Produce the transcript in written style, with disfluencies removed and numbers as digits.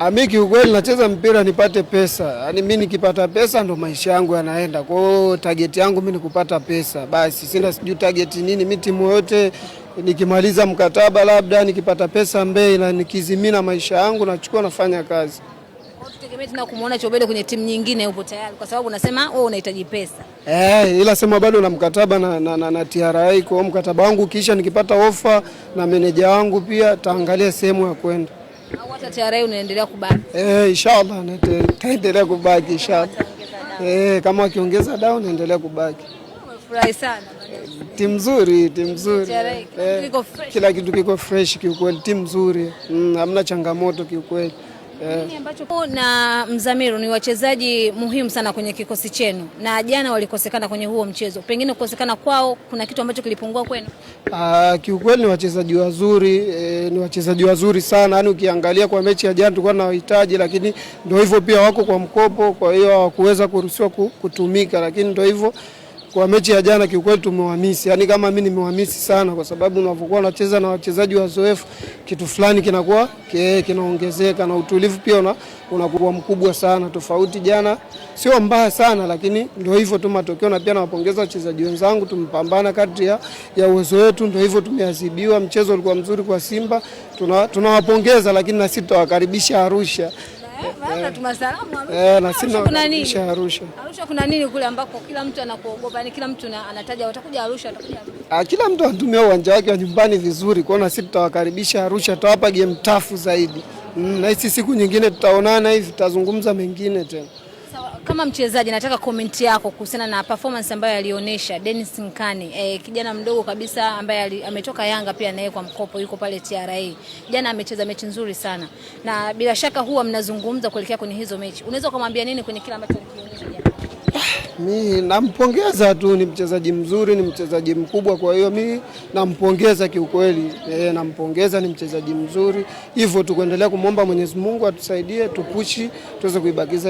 Mimi kiukweli nacheza mpira nipate pesa. Yaani mimi nikipata pesa ndo maisha yangu yanaenda. Kwa hiyo target yangu mimi ni kupata pesa. Basi sina sijui target nini. Mimi timu yote nikimaliza mkataba labda nikipata pesa mbele na nikizimina maisha yangu nachukua nafanya kazi. Tutegemea tena kumuona Chobede kwenye timu nyingine upo tayari kwa sababu unasema wewe unahitaji pesa. Ila sema bado na mkataba na TRA. Kwa mkataba wangu kisha nikipata ofa na meneja wangu pia taangalia sehemu ya kwenda. Au hata TRA unaendelea kubaki? Inshallah naendelea kubaki inshallah. Kama wakiongeza dau naendelea kubaki. Umefurahi sana. Timu nzuri, timu nzuri. Kila kitu kiko fresh kiukweli, timu nzuri. Hamna changamoto kiukweli. Nini ambacho na Mzamiru ni wachezaji muhimu sana kwenye kikosi chenu na jana walikosekana kwenye huo mchezo. Pengine kukosekana kwao kuna kitu ambacho kilipungua kwenu? Kiukweli ni wachezaji wazuri, ni wachezaji wazuri sana. Yaani ukiangalia kwa mechi ya jana tulikuwa tunawahitaji lakini ndio hivyo pia wako kwa mkopo, kwa hiyo hawakuweza kuruhusiwa kutumika, lakini ndio hivyo kwa mechi ya jana kiukweli tumewamisi. Yaani kama mimi nimewamisi sana kwa sababu unapokuwa unacheza na wachezaji wazoefu kitu fulani kinakuwa kinaongezeka na utulivu pia unakuwa mkubwa sana. Tofauti jana sio mbaya sana lakini ndio hivyo tu matokeo, na pia nawapongeza wachezaji wenzangu, tumepambana kadri ya uwezo wetu, ndio hivyo tumeadhibiwa. Mchezo ulikuwa mzuri kwa Simba, tunawapongeza lakini na sisi tutawakaribisha Arusha. Na sina Arusha. Arusha kuna nini kule ambako kila mtu anakuogopa? Yaani kila mtu anataja watakuja Arusha, kila mtu anatumia uwanja wake wa nyumbani vizuri. Kwa hiyo sisi tutawakaribisha Arusha, tutawapa game tafu zaidi. Na hizi siku nyingine tutaonana hivi, tutazungumza mengine tena. Sawa, kama mchezaji nataka comment yako kuhusiana na performance ambayo alionyesha Dennis Nkane, kijana mdogo kabisa ambaye ametoka Yanga pia naye kwa mkopo, yuko pale TRA. Jana amecheza mechi nzuri sana. Na bila shaka huwa mnazungumza kuelekea kwenye hizo mechi. Unaweza kumwambia nini kwenye kila ambacho alikionyesha jana? Mimi nampongeza tu, ni mchezaji mzuri, ni mchezaji mkubwa, kwa hiyo mimi nampongeza kiukweli. Nampongeza, ni mchezaji mzuri. Hivyo tu kuendelea kumwomba Mwenyezi Mungu atusaidie tupushi tuweze kuibakiza